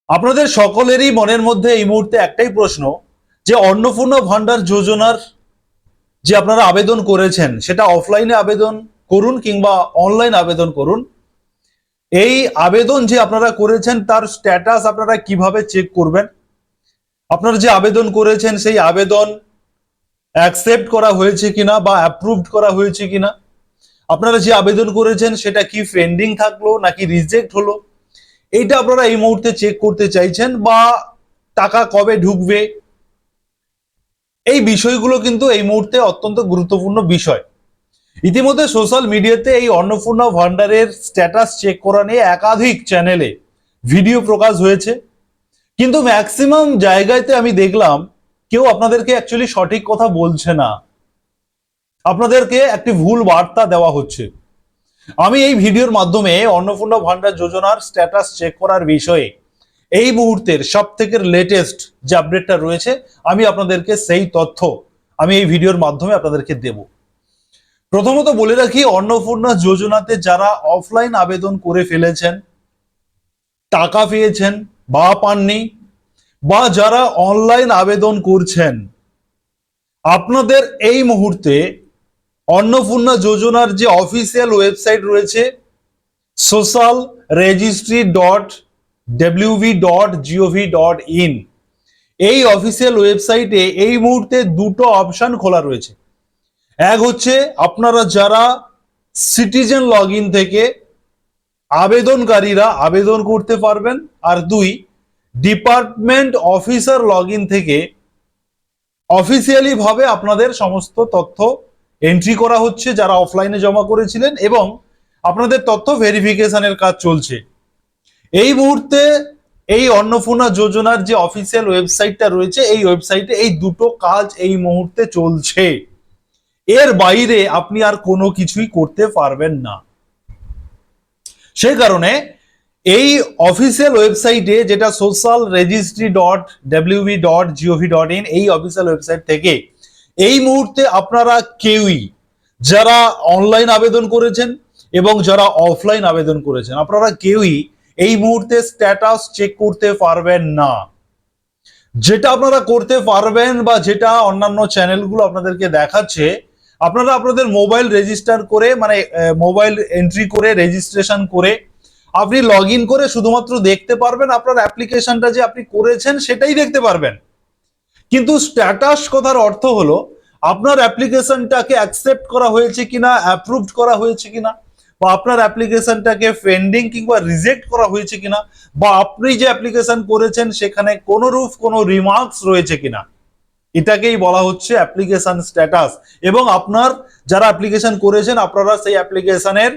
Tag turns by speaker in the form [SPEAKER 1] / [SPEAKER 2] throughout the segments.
[SPEAKER 1] আপনাদের সকলেরই মনের মধ্যে এই মুহূর্তে একটাই প্রশ্ন যে অন্নপূর্ণা ভান্ডার যোজনার যে আপনারা আবেদন করেছেন সেটা অফলাইনে আবেদন করুন কিংবা অনলাইন আবেদন করুন, এই আবেদন যে আপনারা করেছেন তার স্ট্যাটাস আপনারা কিভাবে চেক করবেন? আপনারা যে আবেদন করেছেন সেই আবেদন অ্যাকসেপ্ট করা হয়েছে কিনা বা অ্যাপ্রুভড করা হয়েছে কিনা, আপনারা যে আবেদন করেছেন সেটা কি পেন্ডিং থাকলো নাকি রিজেক্ট হলো, এইটা আপনারা এই মুহূর্তে চেক করতে চাইছেন, বা টাকা কবে ঢুকবে, এই বিষয়গুলো কিন্তু এই মুহূর্তে অত্যন্ত গুরুত্বপূর্ণ বিষয়। ইতিমধ্যে সোশ্যাল মিডিয়াতে এই অন্নপূর্ণা ভান্ডারের স্ট্যাটাস চেক করা নিয়ে একাধিক চ্যানেলে ভিডিও প্রকাশ হয়েছে, কিন্তু ম্যাক্সিমাম জায়গাতে আমি দেখলাম কেউ আপনাদেরকে অ্যাকচুয়ালি সঠিক কথা বলছে না, আপনাদেরকে একটি ভুল বার্তা দেওয়া হচ্ছে। আমি এই ভিডিওর মাধ্যমে অন্নপূর্ণা ভান্ডার যোজনার স্ট্যাটাস চেক করার বিষয়ে এই মুহূর্তের সব থেকে লেটেস্ট যে আপডেটটা রয়েছে আমি আপনাদেরকে সেই তথ্য আমি এই ভিডিওর মাধ্যমে আপনাদেরকে দেব। প্রথমত বলে রাখি, অন্নপূর্ণা যোজনাতে যারা অফলাইন আবেদন করে ফেলেছেন, টাকা পেয়েছেন বা পাননি, বা যারা অনলাইন আবেদন করছেন, আপনাদের এই মুহূর্তে অন্নপূর্ণা যোজনার যে অফিসিয়াল ওয়েবসাইট রয়েছে socialregistry.wv.gov.in, এই অফিসিয়াল ওয়েবসাইটে এই মুহূর্তে দুটো অপশন খোলা রয়েছে। এক হচ্ছে আপনারা যারা সিটিজেন লগইন থেকে আবেদনকারীরা আবেদন করতে পারবেন, আর দুই, ডিপার্টমেন্ট অফিসার লগইন থেকে অফিসিয়ালি ভাবে আপনাদের সমস্ত তথ্য এন্ট্রি করা হচ্ছে যারা অফলাইনে জমা করেছিলেন, এবং আপনাদের তথ্য ভেরিফিকেশনের কাজ চলছে। এই মুহূর্তে এই অন্নপূর্ণা যোজনার যে অফিসিয়াল ওয়েবসাইটটা রয়েছে এই ওয়েবসাইটে এই দুটো কাজ এই মুহূর্তে চলছে, এর বাইরে আপনি আর কোনো কিছুই করতে পারবেন না। সেই কারণে এই অফিসিয়াল ওয়েবসাইটে, যেটা socialregistry.wv.gov.in, এই অফিসিয়াল ওয়েবসাইট থেকে এই মুহূর্তে আপনারা কেউই যারা অনলাইন আবেদন করেছেন এবং যারা অফলাইন আবেদন করেছেন, আপনারা কেউই এই মুহূর্তে স্ট্যাটাস চেক করতে পারবেন না। যেটা আপনারা করতে পারবেন বা যেটা অন্যান্য চ্যানেলগুলো আপনাদেরকে দেখাচ্ছে, আপনারা আপনাদের মোবাইল রেজিস্টার করে, মানে মোবাইল এন্ট্রি করে রেজিস্ট্রেশন করে আপনি লগ ইন করে শুধুমাত্র দেখতে পারবেন, আপনার অ্যাপ্লিকেশনটা যে আপনি করেছেন সেটাই দেখতে পারবেন। কিন্তু স্ট্যাটাস কথার অর্থ হলো আপনার অ্যাপ্লিকেশনটাকে অ্যাকসেপ্ট করা হয়েছে কিনা, অ্যাপ্রুভড করা হয়েছে কিনা, বা আপনার অ্যাপ্লিকেশনটাকে পেন্ডিং কিংবা রিজেক্ট করা হয়েছে কিনা, বা আপনি যে অ্যাপ্লিকেশন করেছেন সেখানে কোনোরূপ কোনো রিমার্কস রয়েছে কিনা, এটাকেই বলা হচ্ছে অ্যাপ্লিকেশন স্ট্যাটাস। এবং আপনার যারা অ্যাপ্লিকেশন করেছেন আপনারা সেই অ্যাপ্লিকেশনের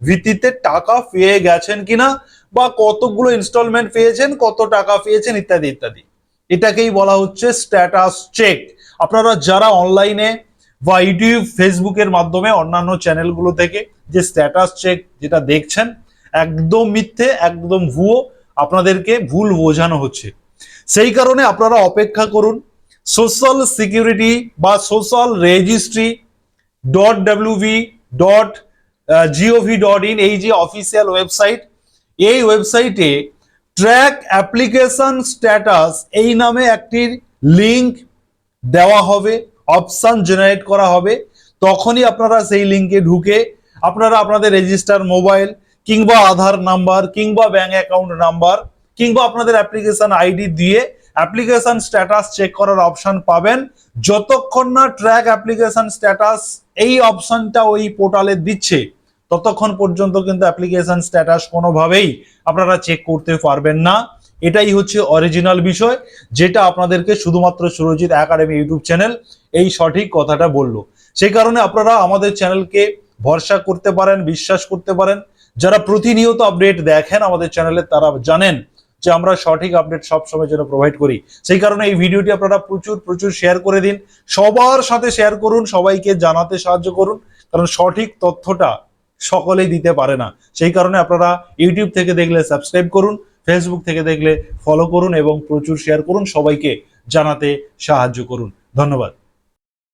[SPEAKER 1] ভিত্তিতে টাকা পেয়ে গেছেন কিনা, বা কতগুলো ইনস্টলমেন্ট পেয়েছেন, কত টাকা পেয়েছেন, ইত্যাদি ইত্যাদি, এটাকেই বলা হচ্ছে স্ট্যাটাস চেক। আপনারা যারা অনলাইনে বা ইউটিউব ফেসবুকের মাধ্যমে অন্যান্য চ্যানেলগুলো থেকে যে স্ট্যাটাস চেক যেটা দেখছেন, একদম মিথ্যে, একদম ভুয়ো, আপনাদেরকে ভুল বোঝানো হচ্ছে। সেই কারণে আপনারা অপেক্ষা করুন। সোশ্যাল সিকিউরিটি বা সোশ্যাল রেজিস্ট্রি .wv.gov.in, এই যে অফিসিয়াল ওয়েবসাইট, এই ওয়েবসাইটে ট্র্যাক অ্যাপ্লিকেশন স্ট্যাটাস এই নামে একটি লিংক দেওয়া হবে, অপশন জেনারেট করা হবে। তখনই আপনারা সেই লিংকে ঢুকে আপনারা আপনাদের রেজিস্টার মোবাইল কিংবা আধার নাম্বার কিংবা ব্যাংক অ্যাকাউন্ট নাম্বার কিংবা আপনাদের অ্যাপ্লিকেশন আইডি দিয়ে অ্যাপ্লিকেশন স্ট্যাটাস চেক করার অপশন পাবেন। যতক্ষণ না ট্র্যাক অ্যাপ্লিকেশন স্ট্যাটাস এই অপশনটা ওই পোর্টালে দিচ্ছে, ততক্ষণ পর্যন্ত কিন্তু অ্যাপ্লিকেশন স্ট্যাটাস কোনোভাবেই আপনারা চেক করতে পারবেন না। এটাই হচ্ছে অরিজিনাল বিষয়, যেটা আপনাদেরকে শুধুমাত্র সুরজিৎ একাডেমি ইউটিউব চ্যানেল এই সঠিক কথাটা বললো। সেই কারণে আপনারা আমাদের চ্যানেলকে ভরসা করতে পারেন, বিশ্বাস করতে পারেন। যারা প্রতিনিয়ত আপডেট দেখেন আমাদের চ্যানেলে তারা জানেন যে আমরা সঠিক আপডেট সবসময় যেন প্রোভাইড করি। সেই কারণে এই ভিডিওটি আপনারা প্রচুর প্রচুর শেয়ার করে দিন, সবার সাথে শেয়ার করুন, সবাইকে জানাতে সাহায্য করুন, কারণ সঠিক তথ্যটা সকলেই দিতে পারে না। সেই কারণে আপনারা ইউটিউব থেকে দেখলে সাবস্ক্রাইব করুন, ফেসবুক থেকে দেখলে ফলো করুন এবং প্রচুর শেয়ার করুন, সবাইকে জানাতে সাহায্য করুন। ধন্যবাদ।